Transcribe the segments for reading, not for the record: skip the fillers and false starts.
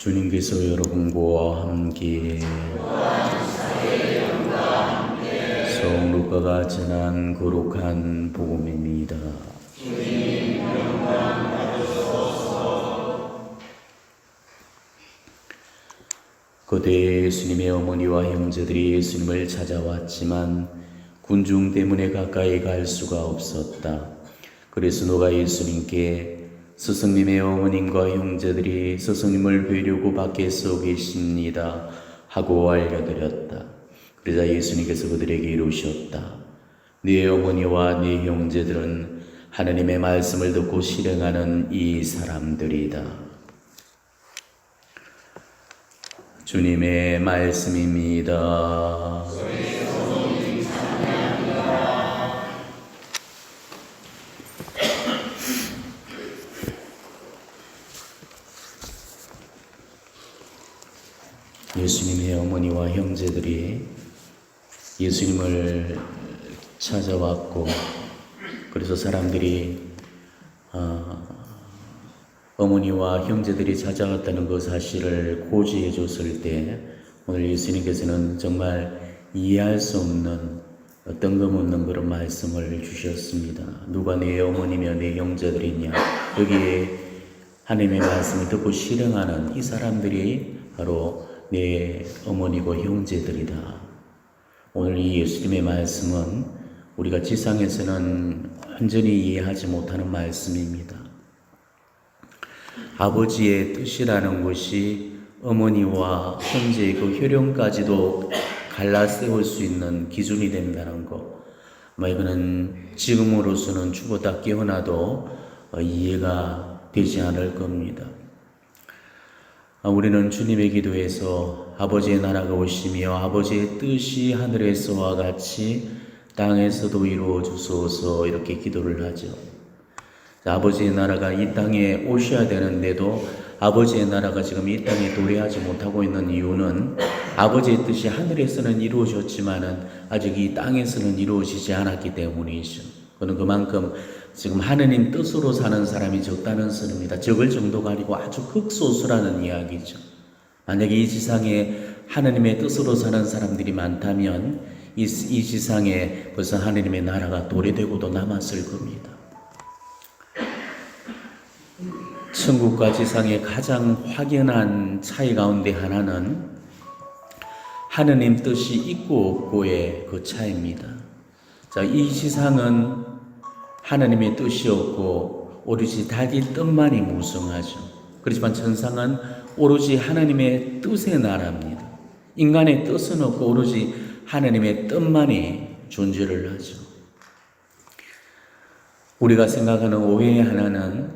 주님께서 여러분과 함께 성루카가 전한 거룩한 복음입니다. 그때 예수님의 어머니와 형제들이 예수님을 찾아왔지만 군중 때문에 가까이 갈 수가 없었다. 그래서 누가 예수님께 스승님의 어머님과 형제들이 스승님을 뵈려고 밖에 서 계십니다 하고 알려드렸다. 그러자 예수님께서 그들에게 이르셨다. 네 어머니와 네 형제들은 하나님의 말씀을 듣고 실행하는 이 사람들이다. 주님의 말씀입니다. 예수님의 어머니와 형제들이 예수님을 찾아왔고, 그래서 사람들이 어머니와 형제들이 찾아왔다는 그 사실을 고지해 줬을 때 오늘 예수님께서는 정말 이해할 수 없는 뜬금없는 그런 말씀을 주셨습니다. 누가 내 어머니며 내 형제들이냐? 여기에 하나님의 말씀을 듣고 실행하는 이 사람들이 바로 내 어머니고 형제들이다. 오늘 이 예수님의 말씀은 우리가 지상에서는 완전히 이해하지 못하는 말씀입니다. 아버지의 뜻이라는 것이 어머니와 형제의 그 혈연까지도 갈라 세울 수 있는 기준이 된다는 것. 이거는 지금으로서는 죽었다 깨어나도 이해가 되지 않을 겁니다. 우리는 주님의 기도에서 아버지의 나라가 오시며 아버지의 뜻이 하늘에서와 같이 땅에서도 이루어 주소서 이렇게 기도를 하죠. 아버지의 나라가 이 땅에 오셔야 되는데도 아버지의 나라가 지금 이 땅에 도래하지 못하고 있는 이유는 아버지의 뜻이 하늘에서는 이루어졌지만은 아직 이 땅에서는 이루어지지 않았기 때문이죠. 그는 그만큼 지금 하느님 뜻으로 사는 사람이 적다는 소리입니다. 적을 정도가 아니고 아주 극소수라는 이야기죠. 만약에 이 지상에 하느님의 뜻으로 사는 사람들이 많다면 이 지상에 벌써 하느님의 나라가 도래되고도 남았을 겁니다. 천국과 지상의 가장 확연한 차이 가운데 하나는 하느님 뜻이 있고 없고의 그 차이입니다. 자, 이 지상은 하나님의 뜻이 없고 오로지 자기 뜻만이 무성하죠. 그렇지만 천상은 오로지 하나님의 뜻의 나라입니다. 인간의 뜻은 없고 오로지 하나님의 뜻만이 존재를 하죠. 우리가 생각하는 오해의 하나는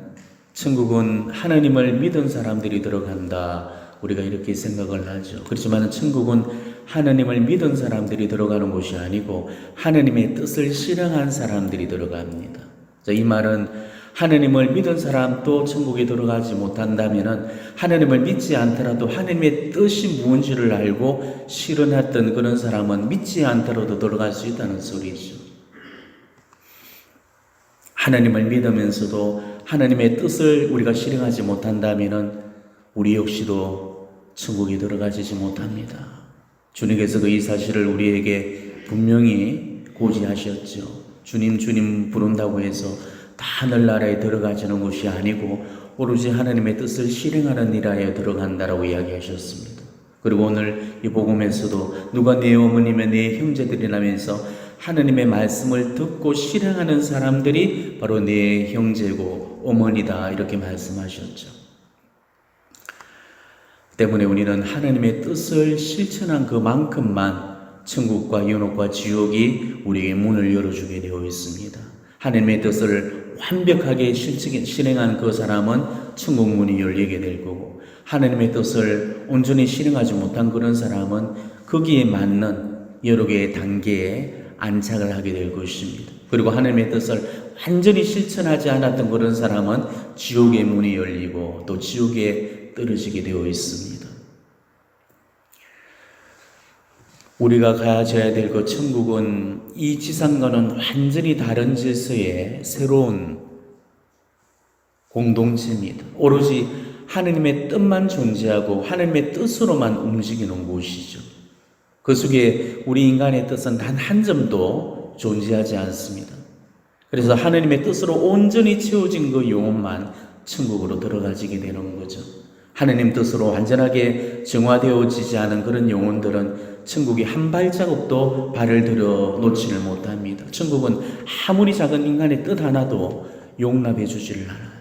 천국은 하나님을 믿은 사람들이 들어간다. 우리가 이렇게 생각을 하죠. 그렇지만 천국은 하나님을 믿은 사람들이 들어가는 곳이 아니고 하나님의 뜻을 실행한 사람들이 들어갑니다. 자, 이 말은 하나님을 믿은 사람도 천국에 들어가지 못한다면 하나님을 믿지 않더라도 하나님의 뜻이 무엇인지를 알고 실현했던 그런 사람은 믿지 않더라도 들어갈 수 있다는 소리죠. 하나님을 믿으면서도 하나님의 뜻을 우리가 실행하지 못한다면 우리 역시도 천국에 들어가지 못합니다. 주님께서 이 사실을 우리에게 분명히 고지하셨죠. 주님 부른다고 해서 다 하늘나라에 들어가지는 것이 아니고 오로지 하나님의 뜻을 실행하는 나라에 들어간다라고 이야기하셨습니다. 그리고 오늘 이 복음에서도 누가 내 어머니며 내 형제들이라면서 하나님의 말씀을 듣고 실행하는 사람들이 바로 내 형제고 어머니다 이렇게 말씀하셨죠. 때문에 우리는 하나님의 뜻을 실천한 그만큼만 천국과 연옥과 지옥이 우리에게 문을 열어주게 되어 있습니다. 하나님의 뜻을 완벽하게 실행한 그 사람은 천국 문이 열리게 될 거고 하나님의 뜻을 온전히 실행하지 못한 그런 사람은 거기에 맞는 여러 개의 단계에 안착을 하게 될 것입니다. 그리고 하나님의 뜻을 완전히 실천하지 않았던 그런 사람은 지옥의 문이 열리고 또 지옥에 떨어지게 되어 있습니다. 우리가 가져야 될 그 천국은 이 지상과는 완전히 다른 질서의 새로운 공동체입니다. 오로지 하느님의 뜻만 존재하고 하느님의 뜻으로만 움직이는 곳이죠. 그 속에 우리 인간의 뜻은 단 한 점도 존재하지 않습니다. 그래서 하느님의 뜻으로 온전히 채워진 그 영혼만 천국으로 들어가지게 되는 거죠. 하느님 뜻으로 완전하게 정화되어지지 않은 그런 영혼들은 천국에 한 발자국도 발을 들여 놓지를 못합니다. 천국은 아무리 작은 인간의 뜻 하나도 용납해 주지를 않아요.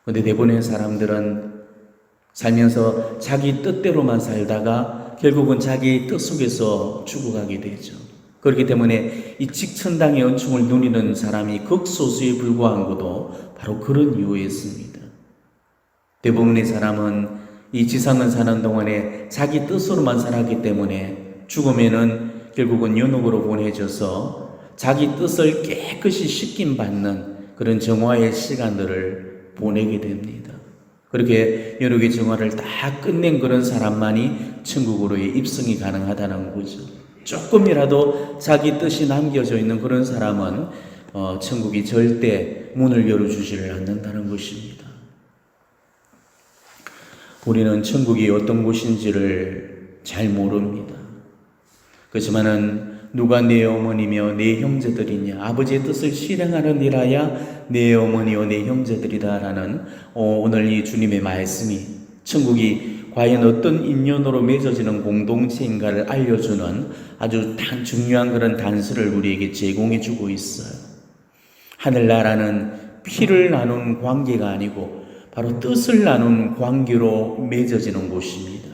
그런데 대부분의 사람들은 살면서 자기 뜻대로만 살다가 결국은 자기 뜻 속에서 죽어가게 되죠. 그렇기 때문에 이 직천당의 은총을 누리는 사람이 극소수에 불과한 것도 바로 그런 이유였습니다. 대부분의 사람은 이 지상을 사는 동안에 자기 뜻으로만 살았기 때문에 죽으면은 결국은 연옥으로 보내져서 자기 뜻을 깨끗이 씻김 받는 그런 정화의 시간들을 보내게 됩니다. 그렇게 연옥의 정화를 다 끝낸 그런 사람만이 천국으로의 입성이 가능하다는 거죠. 조금이라도 자기 뜻이 남겨져 있는 그런 사람은 천국이 절대 문을 열어주지를 않는다는 것입니다. 우리는 천국이 어떤 곳인지를 잘 모릅니다. 그렇지만은 누가 내 어머니며 내 형제들이냐, 아버지의 뜻을 실행하는 이라야 내 어머니요 내 형제들이다 라는 오늘 이 주님의 말씀이 천국이 과연 어떤 인연으로 맺어지는 공동체인가를 알려주는 아주 중요한 그런 단서를 우리에게 제공해 주고 있어요. 하늘나라는 피를 나눈 관계가 아니고 바로 뜻을 나눈 관계로 맺어지는 곳입니다.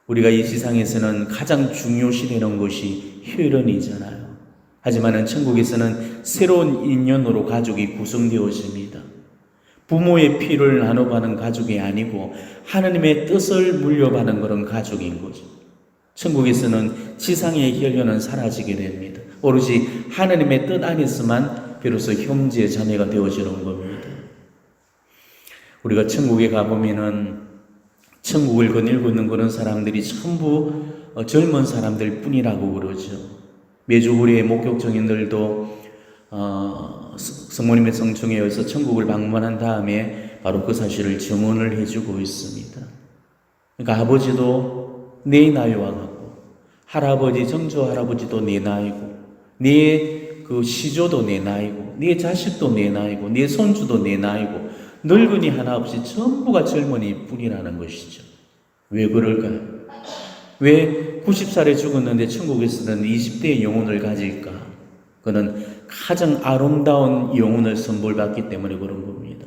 우리가 이 세상에서는 가장 중요시되는 것이 혈연이잖아요. 하지만 천국에서는 새로운 인연으로 가족이 구성되어집니다. 부모의 피를 나눠가는 가족이 아니고 하나님의 뜻을 물려받는 그런 가족인 거죠. 천국에서는 지상의 혈연은 사라지게 됩니다. 오로지 하나님의 뜻 안에서만 비로소 형제 자매가 되어지는 겁니다. 우리가 천국에 가보면은 천국을 거닐고 있는 그런 사람들이 전부 젊은 사람들 뿐이라고 그러죠. 매주 우리의 목격 정인들도 성모님의 성청에 의해서 천국을 방문한 다음에 바로 그 사실을 증언을 해주고 있습니다. 그러니까 아버지도 내 나이와 같고 할아버지, 정조 할아버지도 내 나이고 네 그 시조도 내 나이고 네 자식도 내 나이고 네 손주도 내 나이고 늙은이 하나 없이 전부가 젊은이 뿐이라는 것이죠. 왜 그럴까요? 왜 90살에 죽었는데 천국에서는 20대의 영혼을 가질까? 그는 가장 아름다운 영혼을 선물받기 때문에 그런 겁니다.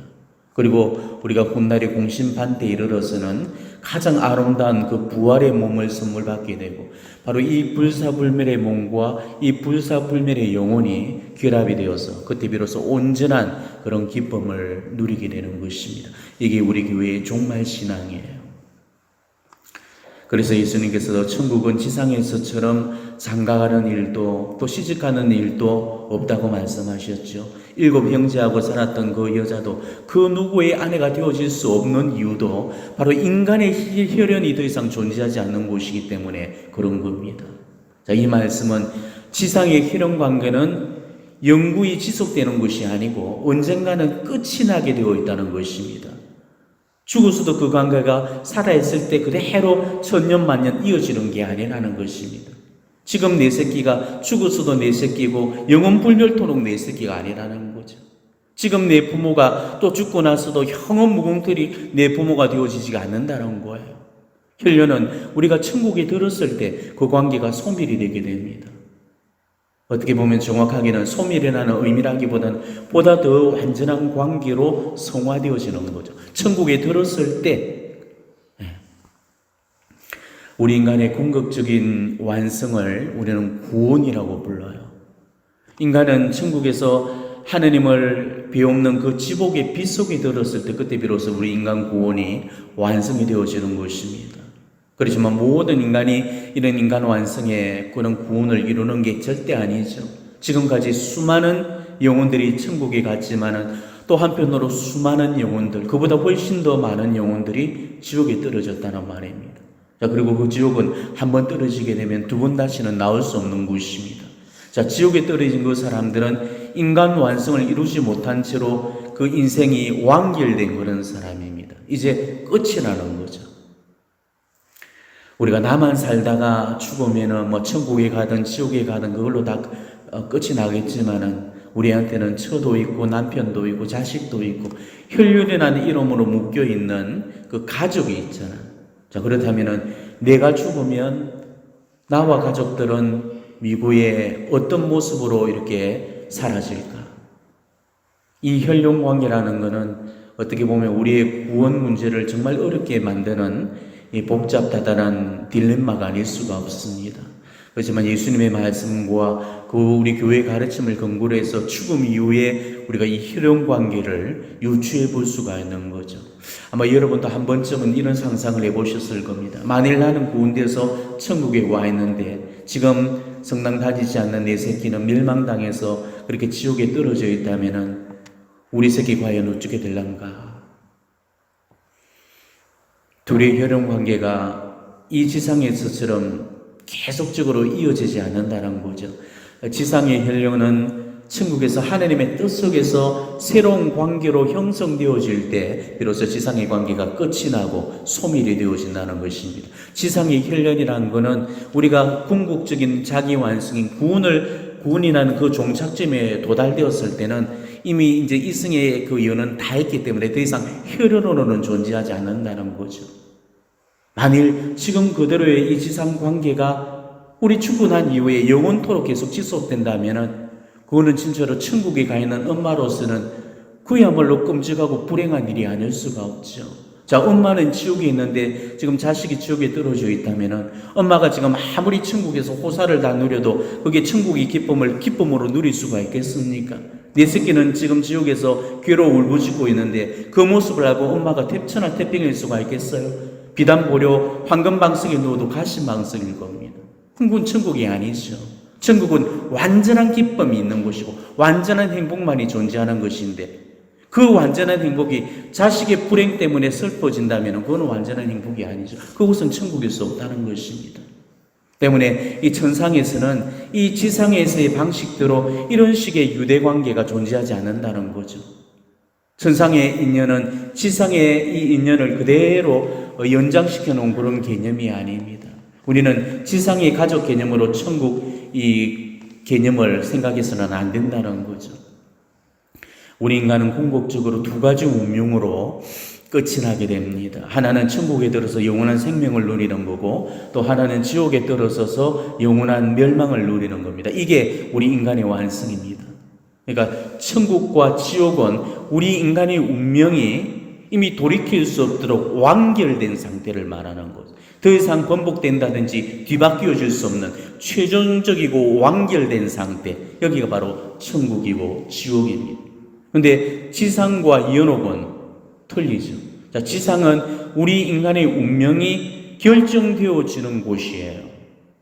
그리고 우리가 훗날의 공심판때에 이르러서는 가장 아름다운 그 부활의 몸을 선물받게 되고 바로 이 불사불멸의 몸과 이 불사불멸의 영혼이 결합이 되어서 그때 비로소 온전한 그런 기쁨을 누리게 되는 것입니다. 이게 우리 교회의 종말신앙이에요. 그래서 예수님께서도 천국은 지상에서처럼 장가가는 일도 또 시집가는 일도 없다고 말씀하셨죠. 7 형제하고 살았던 그 여자도 그 누구의 아내가 되어질 수 없는 이유도 바로 인간의 혈연이 더 이상 존재하지 않는 곳이기 때문에 그런 겁니다. 자, 이 말씀은 지상의 혈연 관계는 영구히 지속되는 것이 아니고 언젠가는 끝이 나게 되어 있다는 것입니다. 죽어서도 그 관계가 살아있을 때 그대로 천년 만년 이어지는 게 아니라는 것입니다. 지금 내 새끼가 죽어서도 내 새끼고 영원 불멸토록 내 새끼가 아니라는 거죠. 지금 내 부모가 또 죽고 나서도 영원 무궁틀이 내 부모가 되어지지가 않는다는 거예요. 혈연은 우리가 천국에 들었을 때 그 관계가 소멸이 되게 됩니다. 어떻게 보면 정확하게는 소멸이라는 의미라기보다는 보다 더 완전한 관계로 성화되어지는 거죠. 천국에 들었을 때 우리 인간의 궁극적인 완성을 우리는 구원이라고 불러요. 인간은 천국에서 하느님을 비옵는 그 지복의 빛 속에 들었을 때 그때 비로소 우리 인간 구원이 완성이 되어지는 것입니다. 그렇지만 모든 인간이 이런 인간 완성의 그런 구원을 이루는 게 절대 아니죠. 지금까지 수많은 영혼들이 천국에 갔지만은 또 한편으로 수많은 영혼들, 그보다 훨씬 더 많은 영혼들이 지옥에 떨어졌다는 말입니다. 자, 그리고 그 지옥은 한번 떨어지게 되면 두 번 다시는 나올 수 없는 곳입니다. 자, 지옥에 떨어진 그 사람들은 인간 완성을 이루지 못한 채로 그 인생이 완결된 그런 사람입니다. 이제 끝이라는 거죠. 우리가 나만 살다가 죽으면은 뭐 천국에 가든 지옥에 가든 그걸로 다 끝이 나겠지만은 우리한테는 처도 있고 남편도 있고 자식도 있고 혈육이라는 이름으로 묶여 있는 그 가족이 있잖아. 자, 그렇다면은 내가 죽으면 나와 가족들은 미국의 어떤 모습으로 이렇게 사라질까? 이 혈육 관계라는 것은 어떻게 보면 우리의 구원 문제를 정말 어렵게 만드는 이 복잡다단한 딜레마가 아닐 수가 없습니다. 그렇지만 예수님의 말씀과 그 우리 교회의 가르침을 근거로 해서 죽음 이후에 우리가 이 혈육 관계를 유추해 볼 수가 있는 거죠. 아마 여러분도 한 번쯤은 이런 상상을 해보셨을 겁니다. 만일 나는 구원 돼서 천국에 와 있는데 지금 성당 다니지 않는 내 새끼는 멸망당해서 그렇게 지옥에 떨어져 있다면은 우리 새끼 과연 어떻게 될란가? 둘의 혈육 관계가 이 지상에서처럼 계속적으로 이어지지 않는다는 거죠. 지상의 혈육은 천국에서 하나님의 뜻 속에서 새로운 관계로 형성되어질 때 비로소 지상의 관계가 끝이 나고 소멸이 되어진다는 것입니다. 지상의 혈연이라는 것은 우리가 궁극적인 자기 완성인 구원이라는 그 종착점에 도달되었을 때는 이미 이제 이승의 그 연은 다 했기 때문에 더 이상 혈연으로는 존재하지 않는다는 거죠. 만일 지금 그대로의 이 지상 관계가 우리 죽고 난 이후에 영원토록 계속 지속된다면은 그거는 진짜로 천국에 가 있는 엄마로서는 그야말로 끔찍하고 불행한 일이 아닐 수가 없죠. 자, 엄마는 지옥에 있는데 지금 자식이 지옥에 떨어져 있다면은 엄마가 지금 아무리 천국에서 호사를 다 누려도 그게 천국의 기쁨으로 누릴 수가 있겠습니까? 내 새끼는 지금 지옥에서 괴로워 울부짖고 있는데 그 모습을 알고 엄마가 천하태평일 수가 있겠어요? 비단 보려 황금방석에 누워도 가시방석일 겁니다. 그건 천국이 아니죠. 천국은 완전한 기쁨이 있는 곳이고 완전한 행복만이 존재하는 것인데 그 완전한 행복이 자식의 불행 때문에 슬퍼진다면 그건 완전한 행복이 아니죠. 그것은 천국일 수 없다는 것입니다. 때문에 이 천상에서는 이 지상에서의 방식대로 이런 식의 유대관계가 존재하지 않는다는 거죠. 천상의 인연은 지상의 이 인연을 그대로 연장시켜 놓은 그런 개념이 아닙니다. 우리는 지상의 가족 개념으로 천국 이 개념을 생각해서는 안 된다는 거죠. 우리 인간은 궁극적으로 두 가지 운명으로 끝이 나게 됩니다. 하나는 천국에 들어서 영원한 생명을 누리는 거고 또 하나는 지옥에 떨어져서 영원한 멸망을 누리는 겁니다. 이게 우리 인간의 완성입니다. 그러니까 천국과 지옥은 우리 인간의 운명이 이미 돌이킬 수 없도록 완결된 상태를 말하는 것. 더 이상 번복된다든지 뒤바뀌어질 수 없는 최종적이고 완결된 상태. 여기가 바로 천국이고 지옥입니다. 그런데 지상과 연옥은 틀리죠. 자, 지상은 우리 인간의 운명이 결정되어지는 곳이에요.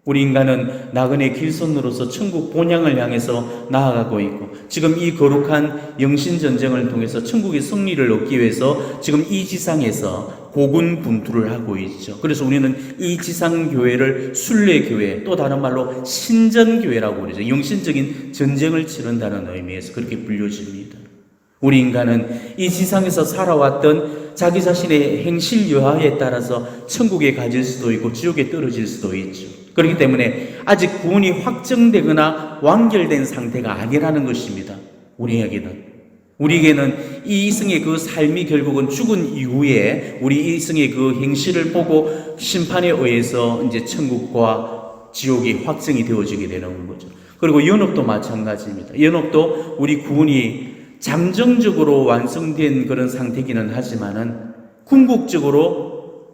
우리 인간은 나그네 길선으로서 천국 본향을 향해서 나아가고 있고 지금 이 거룩한 영신전쟁을 통해서 천국의 승리를 얻기 위해서 지금 이 지상에서 고군분투를 하고 있죠. 그래서 우리는 이 지상교회를 순례교회 또 다른 말로 신전교회라고 그러죠. 영신적인 전쟁을 치른다는 의미에서 그렇게 불려집니다. 우리 인간은 이 지상에서 살아왔던 자기 자신의 행실 여하에 따라서 천국에 가질 수도 있고 지옥에 떨어질 수도 있죠. 그렇기 때문에 아직 구원이 확정되거나 완결된 상태가 아니라는 것입니다. 우리에게는 이 이승의 그 삶이 결국은 죽은 이후에 우리 이승의 그 행실을 보고 심판에 의해서 이제 천국과 지옥이 확정이 되어지게 되는 거죠. 그리고 연옥도 마찬가지입니다. 연옥도 우리 구원이 잠정적으로 완성된 그런 상태이기는 하지만은 궁극적으로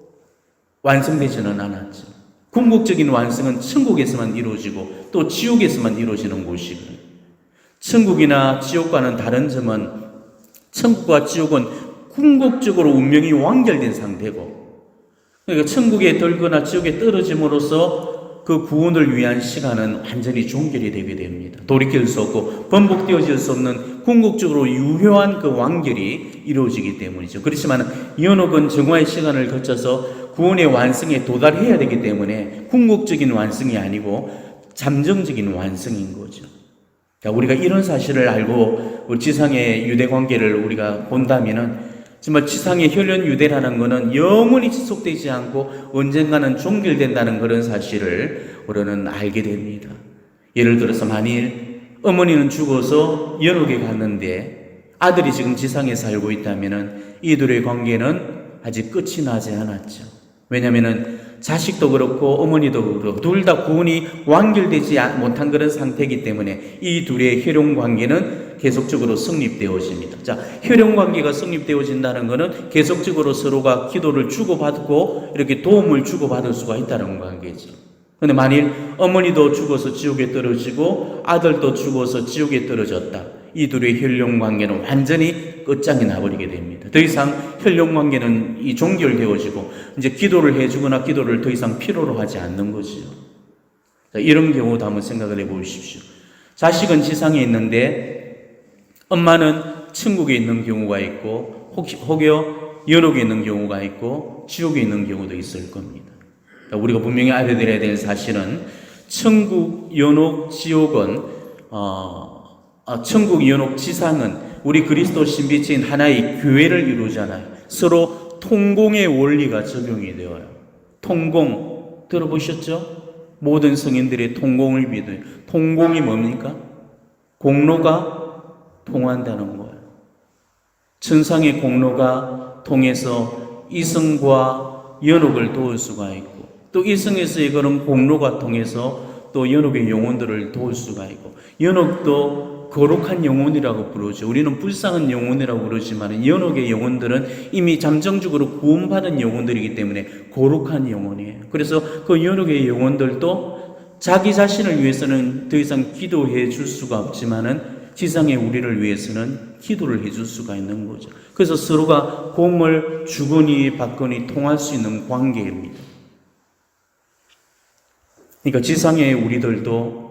완성되지는 않았죠. 궁극적인 완성은 천국에서만 이루어지고 또 지옥에서만 이루어지는 곳이거든요. 천국이나 지옥과는 다른 점은 천국과 지옥은 궁극적으로 운명이 완결된 상태고 그러니까 천국에 들거나 지옥에 떨어짐으로써 그 구원을 위한 시간은 완전히 종결이 되게 됩니다. 돌이킬 수 없고 번복되어질 수 없는 궁극적으로 유효한 그 완결이 이루어지기 때문이죠. 그렇지만 연옥은 정화의 시간을 거쳐서 구원의 완성에 도달해야 되기 때문에 궁극적인 완성이 아니고 잠정적인 완성인 거죠. 우리가 이런 사실을 알고 우리 지상의 유대 관계를 우리가 본다면은 정말 지상의 혈연 유대라는 것은 영원히 지속되지 않고 언젠가는 종결된다는 그런 사실을 우리는 알게 됩니다. 예를 들어서 만일 어머니는 죽어서 연옥에 갔는데 아들이 지금 지상에 살고 있다면 이들의 관계는 아직 끝이 나지 않았죠. 왜냐하면 자식도 그렇고 어머니도 그렇고 둘 다 구원이 완결되지 못한 그런 상태이기 때문에 이 둘의 혈연 관계는 계속적으로 성립되어집니다. 자, 혈연 관계가 성립되어진다는 것은 계속적으로 서로가 기도를 주고받고 이렇게 도움을 주고받을 수가 있다는 관계죠. 그런데 만일 어머니도 죽어서 지옥에 떨어지고 아들도 죽어서 지옥에 떨어졌다. 이 둘의 혈연 관계는 완전히 끝장이 나버리게 됩니다. 더 이상 혈연 관계는 이 종결되어지고 이제 기도를 해주거나 기도를 더 이상 필요로 하지 않는 거지요. 자, 이런 경우도 한번 생각을 해보십시오. 자식은 지상에 있는데 엄마는 천국에 있는 경우가 있고 혹여 연옥에 있는 경우가 있고 지옥에 있는 경우도 있을 겁니다. 우리가 분명히 알아들어야 될 사실은 천국, 연옥, 지옥은 천국, 연옥, 지상은 우리 그리스도 신비체인 하나의 교회를 이루잖아요. 서로 통공의 원리가 적용이 되어요. 통공 들어보셨죠? 모든 성인들의 통공을 믿어요. 통공이 뭡니까? 공로가 통한다는 거예요. 천상의 공로가 통해서 이성과 연옥을 도울 수가 있고 또 이성에서의 그런 공로가 통해서 또 연옥의 영혼들을 도울 수가 있고 연옥도 거룩한 영혼이라고 부르죠. 우리는 불쌍한 영혼이라고 부르지만 연옥의 영혼들은 이미 잠정적으로 구원받은 영혼들이기 때문에 거룩한 영혼이에요. 그래서 그 연옥의 영혼들도 자기 자신을 위해서는 더 이상 기도해 줄 수가 없지만은 지상의 우리를 위해서는 기도를 해줄 수가 있는 거죠. 그래서 서로가 공을 주거니 받거니 통할 수 있는 관계입니다. 그러니까 지상의 우리들도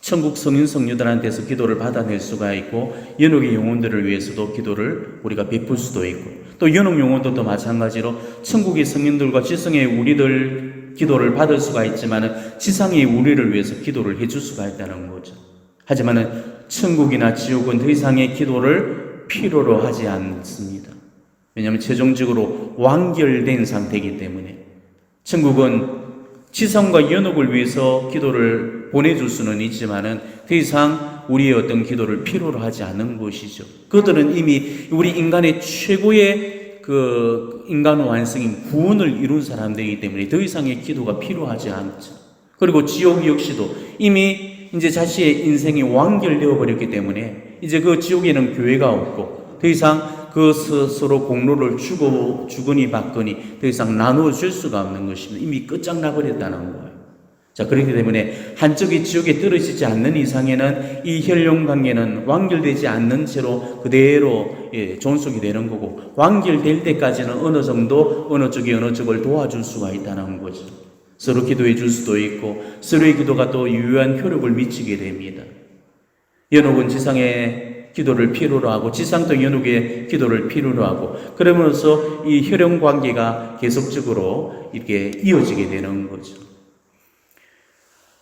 천국 성인 성녀들한테서 기도를 받아낼 수가 있고 연옥의 영혼들을 위해서도 기도를 우리가 베풀 수도 있고 또 연옥 영혼들도 마찬가지로 천국의 성인들과 지상의 우리들 기도를 받을 수가 있지만 지상의 우리를 위해서 기도를 해줄 수가 있다는 거죠. 하지만 천국이나 지옥은 더 이상의 기도를 필요로 하지 않습니다. 왜냐하면 최종적으로 완결된 상태이기 때문에 천국은 지상과 연옥을 위해서 기도를 보내줄 수는 있지만은 더 이상 우리의 어떤 기도를 필요로 하지 않는 것이죠. 그들은 이미 우리 인간의 최고의 그 인간 완성인 구원을 이룬 사람들이기 때문에 더 이상의 기도가 필요하지 않죠. 그리고 지옥 역시도 이미 이제 자신의 인생이 완결되어 버렸기 때문에 이제 그 지옥에는 교회가 없고 더 이상 그 스스로 공로를 주거니 받거니 더 이상 나누어 줄 수가 없는 것입니다. 이미 끝장나 버렸다는 거예요. 자, 그렇기 때문에 한쪽이 지옥에 떨어지지 않는 이상에는 이 혈연 관계는 완결되지 않는 채로 그대로 존속이 되는 거고 완결될 때까지는 어느 정도 어느 쪽이 어느 쪽을 도와줄 수가 있다는 거죠. 서로 기도해 줄 수도 있고 서로의 기도가 또 유효한 효력을 미치게 됩니다. 연옥은 지상의 기도를 필요로 하고 지상도 연옥의 기도를 필요로 하고 그러면서 이 혈연 관계가 계속적으로 이렇게 이어지게 되는 거죠.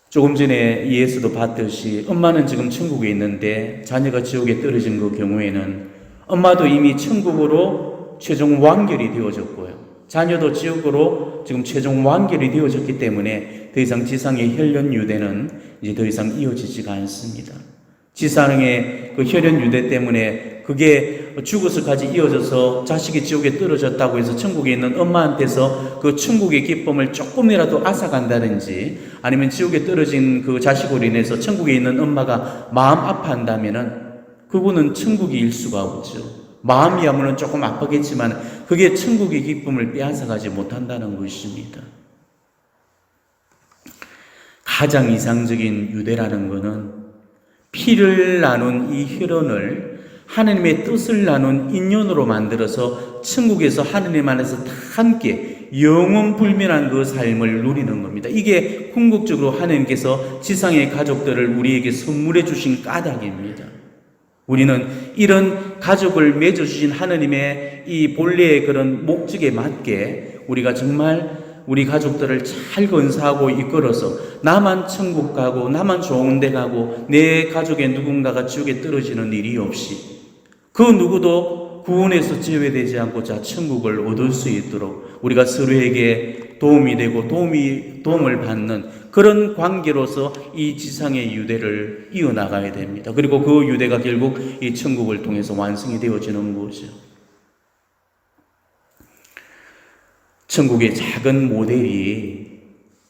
조금 전에 예수도 봤듯이 엄마는 지금 천국에 있는데 자녀가 지옥에 떨어진 그 경우에는 엄마도 이미 천국으로 최종 완결이 되어졌고요. 자녀도 지옥으로 지금 최종 완결이 되어졌기 때문에 더 이상 지상의 혈연 유대는 이제 더 이상 이어지지가 않습니다. 지상의 그 혈연 유대 때문에 그게 죽어서까지 이어져서 자식이 지옥에 떨어졌다고 해서 천국에 있는 엄마한테서 그 천국의 기쁨을 조금이라도 앗아간다든지 아니면 지옥에 떨어진 그 자식으로 인해서 천국에 있는 엄마가 마음 아파한다면은 그분은 천국이 일 수가 없죠. 마음이야말로 조금 아프겠지만 그게 천국의 기쁨을 빼앗아가지 못한다는 것입니다. 가장 이상적인 유대라는 것은 피를 나눈 이 혈연을 하나님의 뜻을 나눈 인연으로 만들어서 천국에서 하나님 안에서 다 함께 영원불멸한 그 삶을 누리는 겁니다. 이게 궁극적으로 하나님께서 지상의 가족들을 우리에게 선물해 주신 까닭입니다. 우리는 이런 가족을 맺어주신 하나님의 이 본래의 그런 목적에 맞게 우리가 정말 우리 가족들을 잘 건사하고 이끌어서 나만 천국 가고 나만 좋은 데 가고 내 가족의 누군가가 지옥에 떨어지는 일이 없이 그 누구도 구원에서 제외되지 않고자 천국을 얻을 수 있도록 우리가 서로에게 도움이 되고 도움을 받는 그런 관계로서 이 지상의 유대를 이어나가야 됩니다. 그리고 그 유대가 결국 이 천국을 통해서 완성이 되어지는 거죠. 천국의 작은 모델이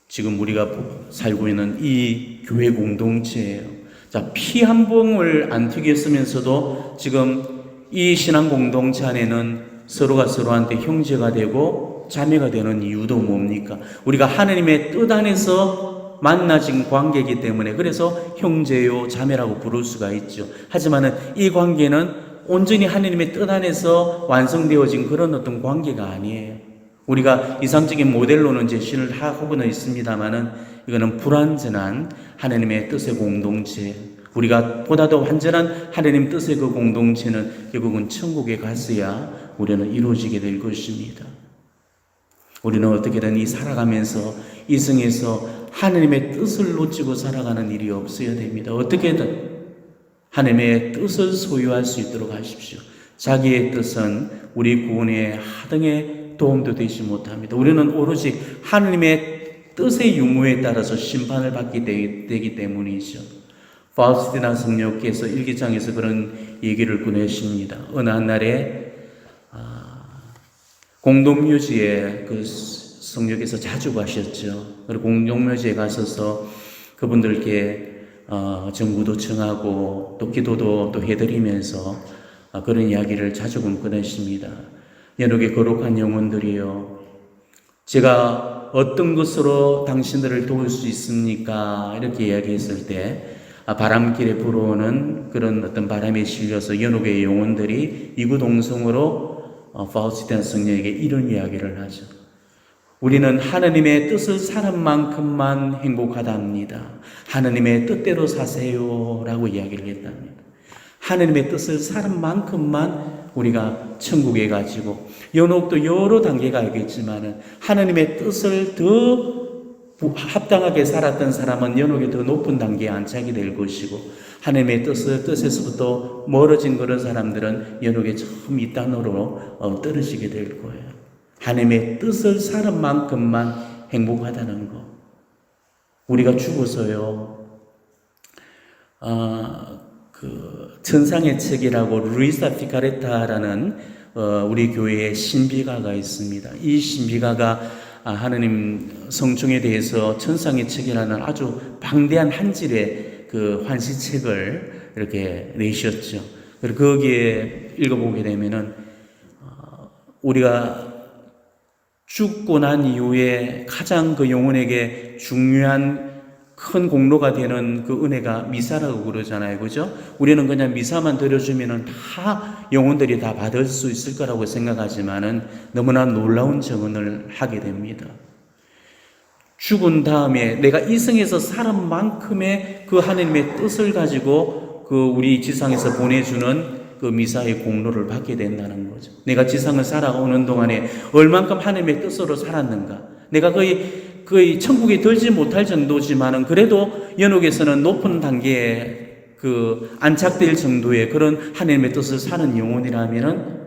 지금 우리가 살고 있는 이 교회 공동체예요. 자, 피 한 봉을 안 튀겼으면서도 지금 이 신앙 공동체 안에는 서로가 서로한테 형제가 되고 자매가 되는 이유도 뭡니까? 우리가 하나님의 뜻 안에서 만나진 관계이기 때문에 그래서 형제요 자매라고 부를 수가 있죠. 하지만은 이 관계는 온전히 하나님의 뜻 안에서 완성되어진 그런 어떤 관계가 아니에요. 우리가 이상적인 모델로는 제시를 하고는 있습니다만은 이거는 불완전한 하나님의 뜻의 공동체, 우리가 보다 더 완전한 하나님 뜻의 그 공동체는 결국은 천국에 갔어야 우리는 이루어지게 될 것입니다. 우리는 어떻게든 이 살아가면서 이 생에서 하나님의 뜻을 놓치고 살아가는 일이 없어야 됩니다. 어떻게든 하나님의 뜻을 소유할 수 있도록 하십시오. 자기의 뜻은 우리 구원의 하등의 도움도 되지 못합니다. 우리는 오로지 하나님의 뜻의 유무에 따라서 심판을 받게 되기 때문이죠. 파우스티나 성령께서 일기장에서 그런 얘기를 꺼내십니다. 어느 한 날에 공동묘지에 그 성령께서 자주 가셨죠. 그리고 공동묘지에 가셔서 그분들께 정부도 청하고 또 기도도 또 해드리면서 그런 이야기를 자주 꺼내십니다. 연옥의 거룩한 영혼들이여, 제가 어떤 것으로 당신들을 도울 수 있습니까? 이렇게 이야기했을 때 바람길에 불어오는 그런 어떤 바람에 실려서 연옥의 영혼들이 이구동성으로 파우스티안 성령에게 이런 이야기를 하죠. 우리는 하나님의 뜻을 사는 만큼만 행복하답니다. 하나님의 뜻대로 사세요 라고 이야기를 했답니다. 하나님의 뜻을 사는 만큼만 우리가 천국에 가지고, 연옥도 여러 단계가 있겠지만은 하나님의 뜻을 더 합당하게 살았던 사람은 연옥의 더 높은 단계에 안착이 될 것이고, 하나님의 뜻에서부터 멀어진 그런 사람들은 연옥의 저 밑단으로 떨어지게 될 거예요. 하나님의 뜻을 사는 만큼만 행복하다는 거. 우리가 죽어서요, 천상의 책이라고 루이사 피카레타라는 우리 교회의 신비가가 있습니다. 이 신비가가 하나님 성중에 대해서 천상의 책이라는 아주 방대한 한 질의 그 환시책을 이렇게 내셨죠. 그리고 거기에 읽어보게 되면은 우리가 죽고 난 이후에 가장 그 영혼에게 중요한 큰 공로가 되는 그 은혜가 미사라고 그러잖아요. 그죠? 우리는 그냥 미사만 드려주면은 다 영혼들이 다 받을 수 있을 거라고 생각하지만은 너무나 놀라운 증언을 하게 됩니다. 죽은 다음에 내가 이 생에서 살은 만큼의 그 하나님의 뜻을 가지고 그 우리 지상에서 보내주는 그 미사의 공로를 받게 된다는 거죠. 내가 지상을 살아오는 동안에 얼만큼 하나님의 뜻으로 살았는가. 내가 거의 천국에 들지 못할 정도지만은 그래도 연옥에서는 높은 단계에 그 안착될 정도의 그런 하나님의 뜻을 사는 영혼이라면은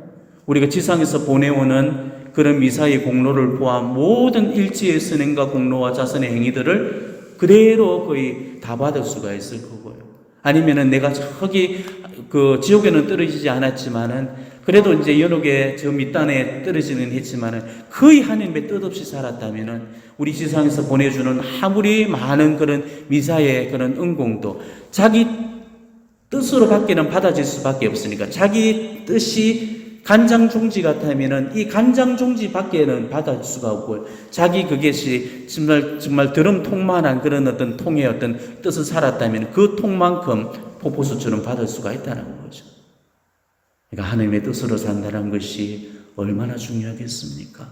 우리가 지상에서 보내오는 그런 미사의 공로를 포함 모든 일지의 선행과 공로와 자선의 행위들을 그대로 거의 다 받을 수가 있을 거고요. 아니면은 내가 저기 그 지옥에는 떨어지지 않았지만은 그래도 이제 연옥의 저 밑단에 떨어지는 했지만은 거의 하나님의 뜻 없이 살았다면은 우리 지상에서 보내주는 아무리 많은 그런 미사의 그런 은공도 자기 뜻으로 받기는 받아질 수밖에 없으니까, 자기 뜻이 간장종지 같다면은 이 간장종지 밖에는 받을 수가 없고요. 자기 그것이 정말 드럼통만한 그런 어떤 통의 어떤 뜻을 살았다면 그 통만큼 폭포수처럼 받을 수가 있다는 거죠. 그러니까 하나님의 뜻으로 산다는 것이 얼마나 중요하겠습니까?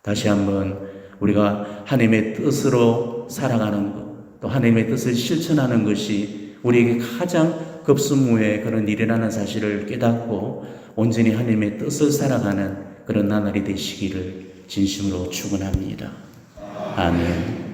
다시 한번 우리가 하나님의 뜻으로 살아가는 것, 또 하나님의 뜻을 실천하는 것이 우리에게 가장 급선무의 그런 일이라는 사실을 깨닫고 온전히 하나님의 뜻을 살아가는 그런 나날이 되시기를 진심으로 축원합니다. 아멘.